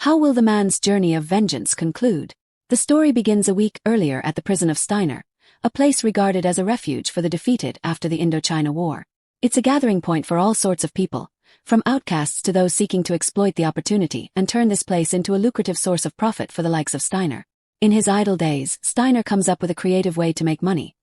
How will the man's journey of vengeance conclude? The story begins a week earlier at the prison of Steiner, a place regarded as a refuge for the defeated after the Indochina War. It's a gathering point for all sorts of people, from outcasts to those seeking to exploit the opportunity and turn this place into a lucrative source of profit for the likes of Steiner. In his idle days, Steiner comes up with a creative way to make money.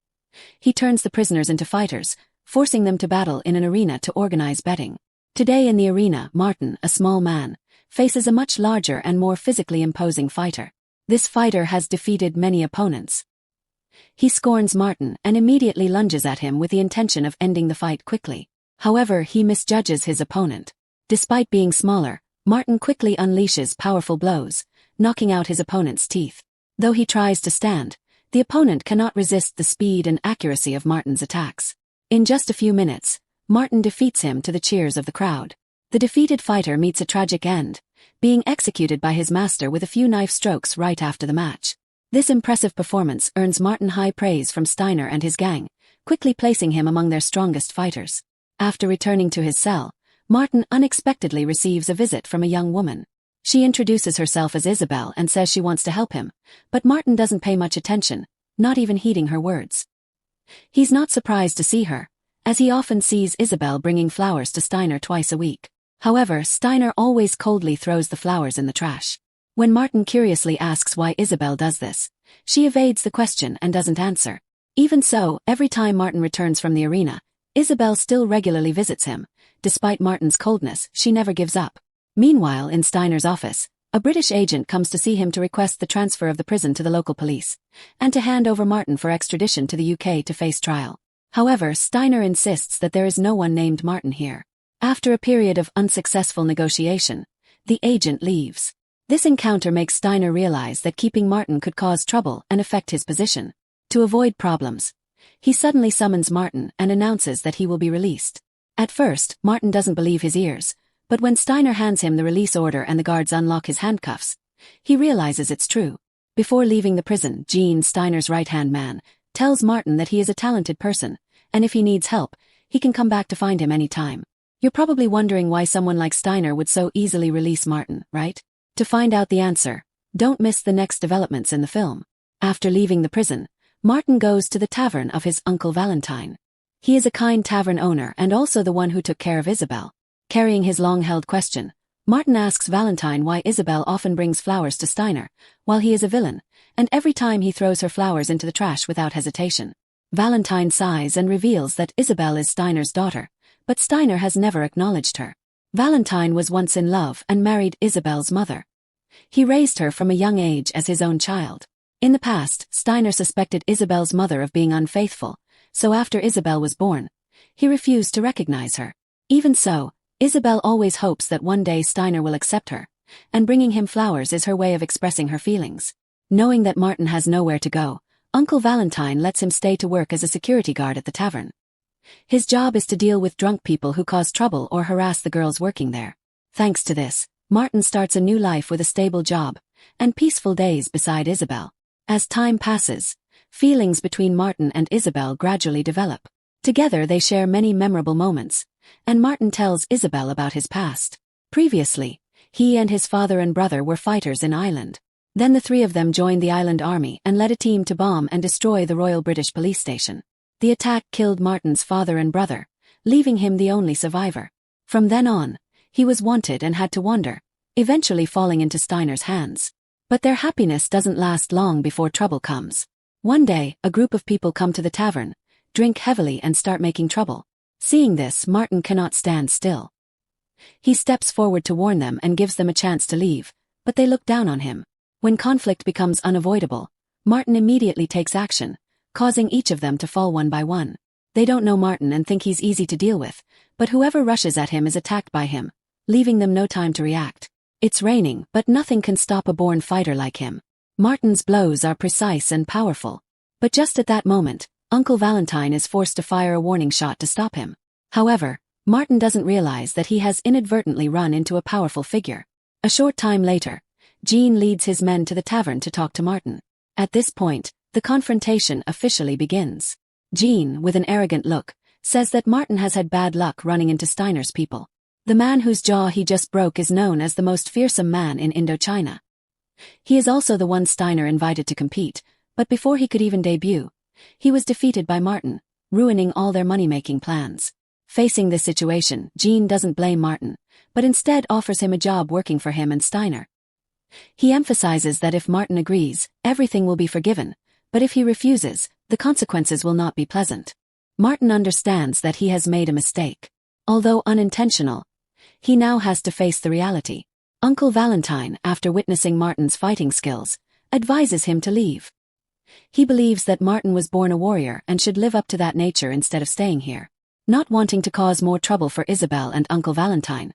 He turns the prisoners into fighters, forcing them to battle in an arena to organize betting. Today in the arena, Martin, a small man, faces a much larger and more physically imposing fighter. This fighter has defeated many opponents. He scorns Martin and immediately lunges at him with the intention of ending the fight quickly. However, he misjudges his opponent. Despite being smaller, Martin quickly unleashes powerful blows, knocking out his opponent's teeth. Though he tries to stand, the opponent cannot resist the speed and accuracy of Martin's attacks. In just a few minutes, Martin defeats him to the cheers of the crowd. The defeated fighter meets a tragic end, being executed by his master with a few knife strokes right after the match. This impressive performance earns Martin high praise from Steiner and his gang, quickly placing him among their strongest fighters. After returning to his cell, Martin unexpectedly receives a visit from a young woman. She introduces herself as Isabel and says she wants to help him, but Martin doesn't pay much attention, not even heeding her words. He's not surprised to see her, as he often sees Isabel bringing flowers to Steiner twice a week. However, Steiner always coldly throws the flowers in the trash. When Martin curiously asks why Isabel does this, she evades the question and doesn't answer. Even so, every time Martin returns from the arena, Isabel still regularly visits him. Despite Martin's coldness, she never gives up. Meanwhile, in Steiner's office, a British agent comes to see him to request the transfer of the prison to the local police, and to hand over Martin for extradition to the UK to face trial. However, Steiner insists that there is no one named Martin here. After a period of unsuccessful negotiation, the agent leaves. This encounter makes Steiner realize that keeping Martin could cause trouble and affect his position. To avoid problems, he suddenly summons Martin and announces that he will be released. At first, Martin doesn't believe his ears, but when Steiner hands him the release order and the guards unlock his handcuffs, he realizes it's true. Before leaving the prison, Gene, Steiner's right-hand man, tells Martin that he is a talented person, and if he needs help, he can come back to find him anytime. You're probably wondering why someone like Steiner would so easily release Martin, right? To find out the answer, don't miss the next developments in the film. After leaving the prison, Martin goes to the tavern of his Uncle Valentine. He is a kind tavern owner and also the one who took care of Isabel. Carrying his long-held question, Martin asks Valentine why Isabel often brings flowers to Steiner, while he is a villain, and every time he throws her flowers into the trash without hesitation. Valentine sighs and reveals that Isabel is Steiner's daughter, but Steiner has never acknowledged her. Valentine was once in love and married Isabel's mother. He raised her from a young age as his own child. In the past, Steiner suspected Isabel's mother of being unfaithful, so after Isabel was born, he refused to recognize her. Even so, Isabel always hopes that one day Steiner will accept her, and bringing him flowers is her way of expressing her feelings. Knowing that Martin has nowhere to go, Uncle Valentine lets him stay to work as a security guard at the tavern. His job is to deal with drunk people who cause trouble or harass the girls working there. Thanks to this, Martin starts a new life with a stable job, and peaceful days beside Isabel. As time passes, feelings between Martin and Isabel gradually develop. Together they share many memorable moments, and Martin tells Isabel about his past. Previously, he and his father and brother were fighters in Ireland. Then the three of them joined the island army and led a team to bomb and destroy the Royal British Police Station. The attack killed Martin's father and brother, leaving him the only survivor. From then on, he was wanted and had to wander, eventually falling into Steiner's hands. But their happiness doesn't last long before trouble comes. One day, a group of people come to the tavern, drink heavily and start making trouble. Seeing this, Martin cannot stand still. He steps forward to warn them and gives them a chance to leave, but they look down on him. When conflict becomes unavoidable, Martin immediately takes action, causing each of them to fall one by one. They don't know Martin and think he's easy to deal with, but whoever rushes at him is attacked by him, leaving them no time to react. It's raining, but nothing can stop a born fighter like him. Martin's blows are precise and powerful. But just at that moment, Uncle Valentine is forced to fire a warning shot to stop him. However, Martin doesn't realize that he has inadvertently run into a powerful figure. A short time later, Gene leads his men to the tavern to talk to Martin. At this point, the confrontation officially begins. Gene, with an arrogant look, says that Martin has had bad luck running into Steiner's people. The man whose jaw he just broke is known as the most fearsome man in Indochina. He is also the one Steiner invited to compete, but before he could even debut, he was defeated by Martin, ruining all their money-making plans. Facing this situation, Jean doesn't blame Martin, but instead offers him a job working for him and Steiner. He emphasizes that if Martin agrees, everything will be forgiven, but if he refuses, the consequences will not be pleasant. Martin understands that he has made a mistake. Although unintentional, he now has to face the reality. Uncle Valentine, after witnessing Martin's fighting skills, advises him to leave. He believes that Martin was born a warrior and should live up to that nature instead of staying here. Not wanting to cause more trouble for Isabel and Uncle Valentine,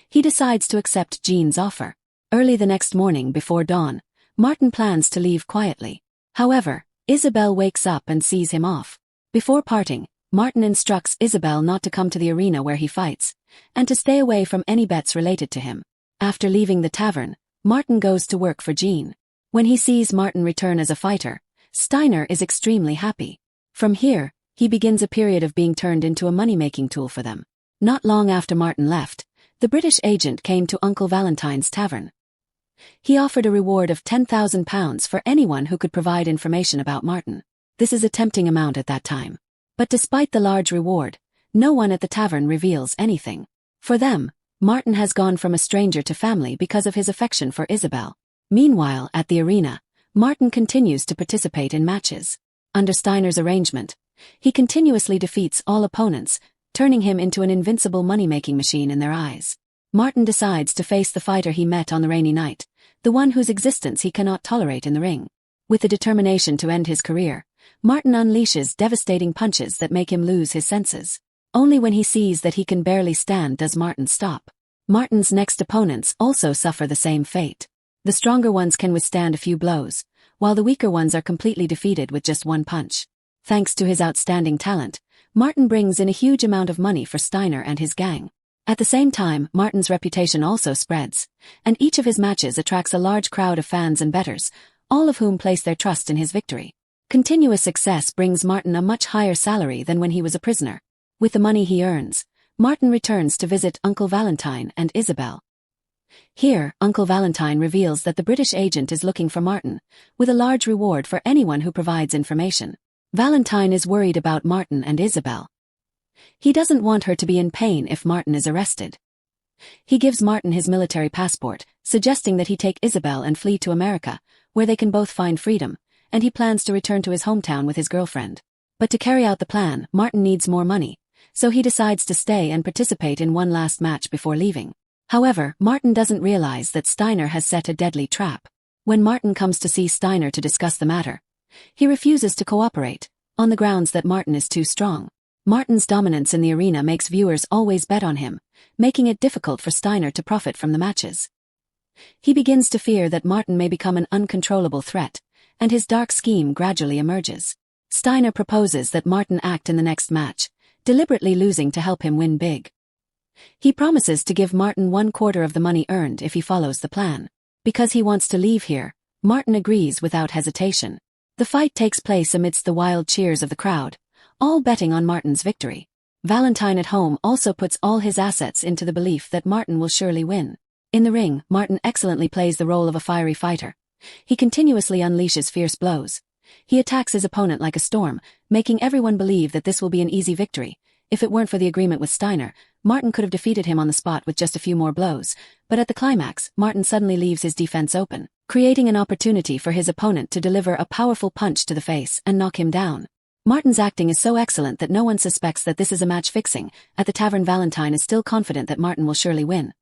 he decides to accept Jean's offer. Early the next morning before dawn, Martin plans to leave quietly. However, Isabel wakes up and sees him off. Before parting, Martin instructs Isabel not to come to the arena where he fights, and to stay away from any bets related to him. After leaving the tavern, Martin goes to work for Jean. When he sees Martin return as a fighter, Steiner is extremely happy. From here, he begins a period of being turned into a money-making tool for them. Not long after Martin left, the British agent came to Uncle Valentine's tavern. He offered a reward of £10,000 for anyone who could provide information about Martin. This is a tempting amount at that time. But despite the large reward, no one at the tavern reveals anything. For them, Martin has gone from a stranger to family because of his affection for Isabel. Meanwhile, at the arena, Martin continues to participate in matches. Under Steiner's arrangement, he continuously defeats all opponents, turning him into an invincible money-making machine in their eyes. Martin decides to face the fighter he met on the rainy night, the one whose existence he cannot tolerate in the ring. With the determination to end his career, Martin unleashes devastating punches that make him lose his senses. Only when he sees that he can barely stand does Martin stop. Martin's next opponents also suffer the same fate. The stronger ones can withstand a few blows, while the weaker ones are completely defeated with just one punch. Thanks to his outstanding talent, Martin brings in a huge amount of money for Steiner and his gang. At the same time, Martin's reputation also spreads, and each of his matches attracts a large crowd of fans and bettors, all of whom place their trust in his victory. Continuous success brings Martin a much higher salary than when he was a prisoner. With the money he earns, Martin returns to visit Uncle Valentine and Isabel. Here, Uncle Valentine reveals that the British agent is looking for Martin, with a large reward for anyone who provides information. Valentine is worried about Martin and Isabel. He doesn't want her to be in pain if Martin is arrested. He gives Martin his military passport, suggesting that he take Isabel and flee to America, where they can both find freedom, and he plans to return to his hometown with his girlfriend. But to carry out the plan, Martin needs more money, so he decides to stay and participate in one last match before leaving. However, Martin doesn't realize that Steiner has set a deadly trap. When Martin comes to see Steiner to discuss the matter, he refuses to cooperate, on the grounds that Martin is too strong. Martin's dominance in the arena makes viewers always bet on him, making it difficult for Steiner to profit from the matches. He begins to fear that Martin may become an uncontrollable threat, and his dark scheme gradually emerges. Steiner proposes that Martin act in the next match, deliberately losing to help him win big. He promises to give Martin 1/4 of the money earned if he follows the plan. Because he wants to leave here, Martin agrees without hesitation. The fight takes place amidst the wild cheers of the crowd, all betting on Martin's victory. Valentine at home also puts all his assets into the belief that Martin will surely win. In the ring, Martin excellently plays the role of a fiery fighter. He continuously unleashes fierce blows. He attacks his opponent like a storm, making everyone believe that this will be an easy victory. If it weren't for the agreement with Steiner, Martin could have defeated him on the spot with just a few more blows, but at the climax, Martin suddenly leaves his defense open, creating an opportunity for his opponent to deliver a powerful punch to the face and knock him down. Martin's acting is so excellent that no one suspects that this is a match fixing. At the tavern, Valentine is still confident that Martin will surely win.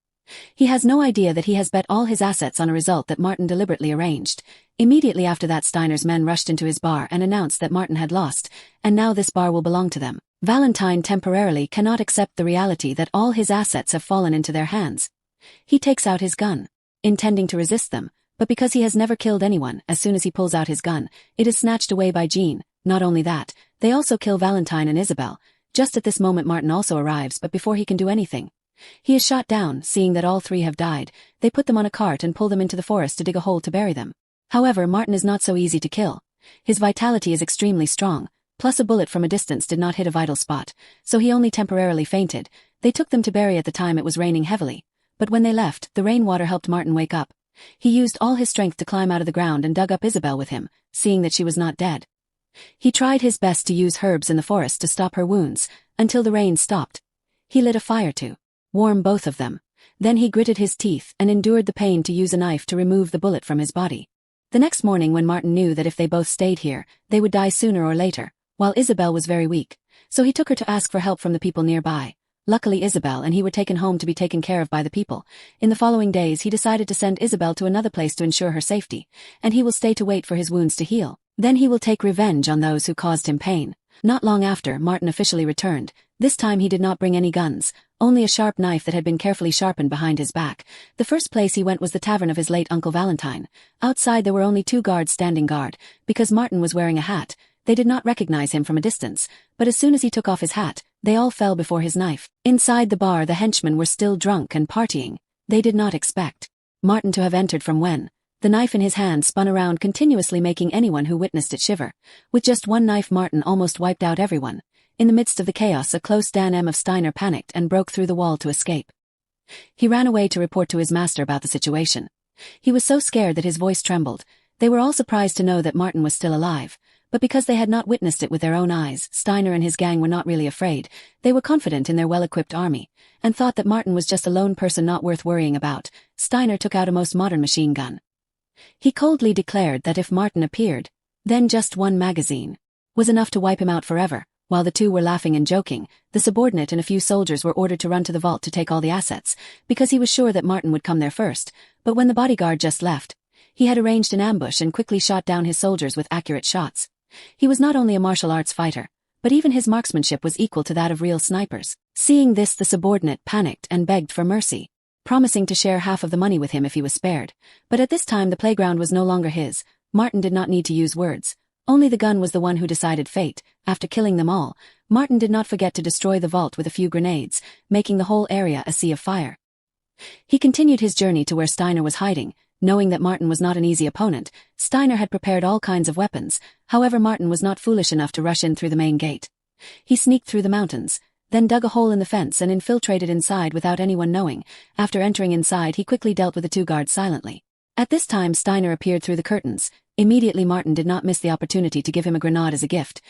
He has no idea that he has bet all his assets on a result that Martin deliberately arranged. Immediately after that, Steiner's men rushed into his bar and announced that Martin had lost, and now this bar will belong to them. Valentine temporarily cannot accept the reality that all his assets have fallen into their hands. He takes out his gun, intending to resist them, but because he has never killed anyone, as soon as he pulls out his gun, it is snatched away by Jean. Not only that, they also kill Valentine and Isabel. Just at this moment, Martin also arrives, but before he can do anything, he is shot down. Seeing that all three have died, they put them on a cart and pull them into the forest to dig a hole to bury them. However, Martin is not so easy to kill. His vitality is extremely strong, plus a bullet from a distance did not hit a vital spot, so he only temporarily fainted. They took them to bury. At the time it was raining heavily, but when they left, the rainwater helped Martin wake up. He used all his strength to climb out of the ground and dug up Isabel with him, seeing that she was not dead. He tried his best to use herbs in the forest to stop her wounds, until the rain stopped. He lit a fire to warm both of them. Then he gritted his teeth and endured the pain to use a knife to remove the bullet from his body. The next morning, when Martin knew that if they both stayed here, they would die sooner or later, while Isabel was very weak, so he took her to ask for help from the people nearby. Luckily Isabel and he were taken home to be taken care of by the people. In the following days he decided to send Isabel to another place to ensure her safety, and he will stay to wait for his wounds to heal. Then he will take revenge on those who caused him pain. Not long after, Martin officially returned. This time he did not bring any guns, only a sharp knife that had been carefully sharpened behind his back. The first place he went was the tavern of his late Uncle Valentine. Outside there were only 2 guards standing guard. Because Martin was wearing a hat, they did not recognize him from a distance, but as soon as he took off his hat, they all fell before his knife. Inside the bar the henchmen were still drunk and partying. They did not expect Martin to have entered from when. The knife in his hand spun around continuously, making anyone who witnessed it shiver. With just one knife Martin almost wiped out everyone. In the midst of the chaos a close Dan M. of Steiner panicked and broke through the wall to escape. He ran away to report to his master about the situation. He was so scared that his voice trembled. They were all surprised to know that Martin was still alive, but because they had not witnessed it with their own eyes, Steiner and his gang were not really afraid. They were confident in their well-equipped army, and thought that Martin was just a lone person not worth worrying about. Steiner took out a most modern machine gun. He coldly declared that if Martin appeared, then just one magazine was enough to wipe him out forever. While the two were laughing and joking, the subordinate and a few soldiers were ordered to run to the vault to take all the assets, because he was sure that Martin would come there first. But when the bodyguard just left, he had arranged an ambush and quickly shot down his soldiers with accurate shots. He was not only a martial arts fighter, but even his marksmanship was equal to that of real snipers. Seeing this, the subordinate panicked and begged for mercy, promising to share half of the money with him if he was spared. But at this time the playground was no longer his. Martin did not need to use words. Only the gun was the one who decided fate. After killing them all, Martin did not forget to destroy the vault with a few grenades, making the whole area a sea of fire. He continued his journey to where Steiner was hiding, knowing that Martin was not an easy opponent. Steiner had prepared all kinds of weapons. However, Martin was not foolish enough to rush in through the main gate. He sneaked through the mountains, then dug a hole in the fence and infiltrated inside without anyone knowing. After entering inside, he quickly dealt with the 2 guards silently. At this time Steiner appeared through the curtains. Immediately Martin did not miss the opportunity to give him a grenade as a gift.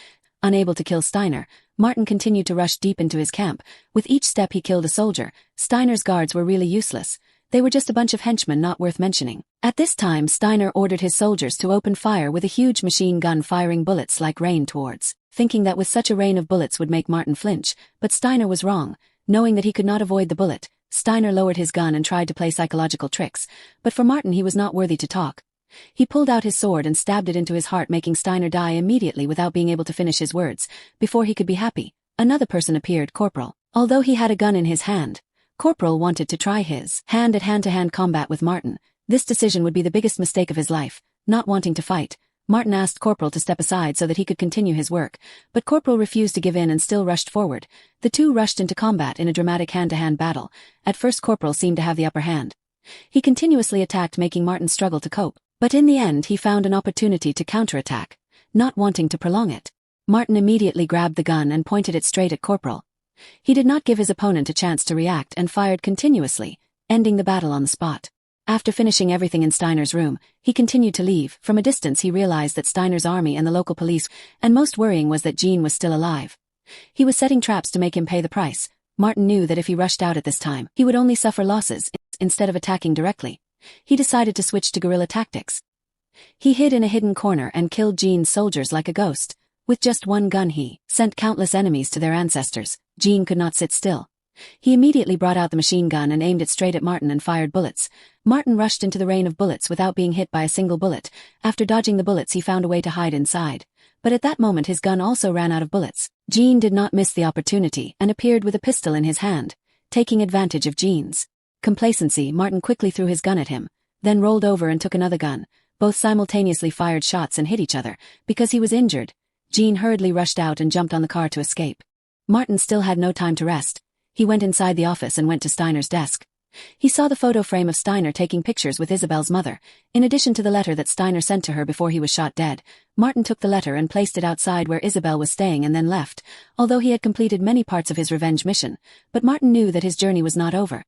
Unable to kill Steiner, Martin continued to rush deep into his camp. With each step he killed a soldier. Steiner's guards were really useless. They were just a bunch of henchmen not worth mentioning. At this time Steiner ordered his soldiers to open fire with a huge machine gun, firing bullets like rain towards, thinking that with such a rain of bullets would make Martin flinch, but Steiner was wrong. Knowing that he could not avoid the bullet, Steiner lowered his gun and tried to play psychological tricks, but for Martin he was not worthy to talk. He pulled out his sword and stabbed it into his heart, making Steiner die immediately without being able to finish his words. Before he could be happy, another person appeared, Corporal. Although he had a gun in his hand, Corporal wanted to try his hand at hand-to-hand combat with Martin. This decision would be the biggest mistake of his life. Not wanting to fight, Martin asked Corporal to step aside so that he could continue his work, but Corporal refused to give in and still rushed forward. The two rushed into combat in a dramatic hand-to-hand battle. At first Corporal seemed to have the upper hand. He continuously attacked, making Martin struggle to cope. But in the end he found an opportunity to counterattack. Not wanting to prolong it, Martin immediately grabbed the gun and pointed it straight at Corporal. He did not give his opponent a chance to react and fired continuously, ending the battle on the spot. After finishing everything in Steiner's room, he continued to leave. From a distance he realized that Steiner's army and the local police, and most worrying was that Jean was still alive. He was setting traps to make him pay the price. Martin knew that if he rushed out at this time, he would only suffer losses. Instead of attacking directly, he decided to switch to guerrilla tactics. He hid in a hidden corner and killed Jean's soldiers like a ghost. With just one gun he sent countless enemies to their ancestors. Jean could not sit still. He immediately brought out the machine gun and aimed it straight at Martin and fired bullets. Martin rushed into the rain of bullets without being hit by a single bullet. After dodging the bullets he found a way to hide inside. But at that moment his gun also ran out of bullets. Jean did not miss the opportunity and appeared with a pistol in his hand. Taking advantage of Jean's complacency, Martin quickly threw his gun at him, then rolled over and took another gun. Both simultaneously fired shots and hit each other. Because he was injured, Jean hurriedly rushed out and jumped on the car to escape. Martin still had no time to rest. He went inside the office and went to Steiner's desk. He saw the photo frame of Steiner taking pictures with Isabel's mother. In addition to the letter that Steiner sent to her before he was shot dead, Martin took the letter and placed it outside where Isabel was staying and then left, although he had completed many parts of his revenge mission. But Martin knew that his journey was not over.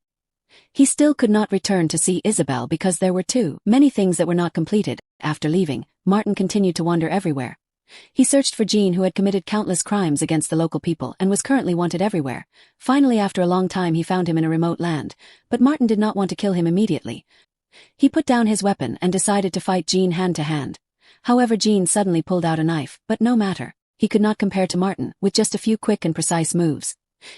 He still could not return to see Isabel because there were too many things that were not completed. After leaving, Martin continued to wander everywhere. He searched for Jean, who had committed countless crimes against the local people and was currently wanted everywhere. Finally, after a long time, he found him in a remote land, but Martin did not want to kill him immediately. He put down his weapon and decided to fight Jean hand to hand. However, Jean suddenly pulled out a knife, but no matter. He could not compare to Martin, with just a few quick and precise moves.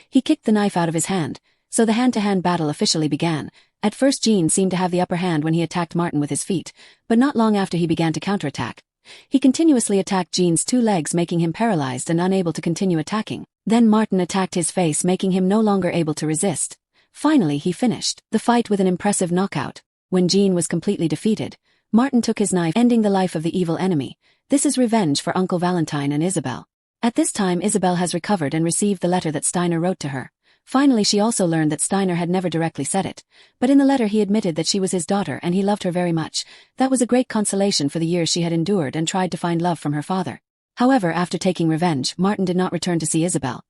He kicked the knife out of his hand, so the hand-to-hand battle officially began. At first, Jean seemed to have the upper hand when he attacked Martin with his feet, but not long after he began to counterattack. He continuously attacked Jean's two legs, making him paralyzed and unable to continue attacking. Then Martin attacked his face, making him no longer able to resist. Finally, he finished the fight with an impressive knockout. When Jean was completely defeated, Martin took his knife, ending the life of the evil enemy. This is revenge for Uncle Valentine and Isabel. At this time, Isabel has recovered and received the letter that Steiner wrote to her. Finally, she also learned that Steiner had never directly said it, but in the letter he admitted that she was his daughter and he loved her very much. That was a great consolation for the years she had endured and tried to find love from her father. However, after taking revenge, Martin did not return to see Isabel.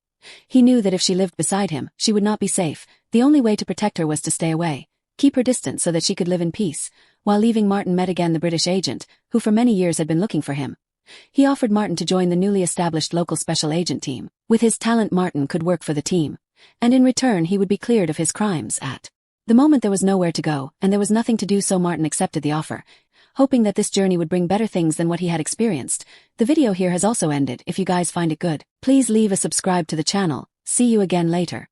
He knew that if she lived beside him, she would not be safe. The only way to protect her was to stay away, keep her distant so that she could live in peace. While leaving, Martin met again the British agent, who for many years had been looking for him. He offered Martin to join the newly established local special agent team. With his talent, Martin could work for the team, and in return he would be cleared of his crimes. At the moment there was nowhere to go, and there was nothing to do, so Martin accepted the offer, hoping that this journey would bring better things than what he had experienced. The video here has also ended. If you guys find it good, please leave a subscribe to the channel. See you again later.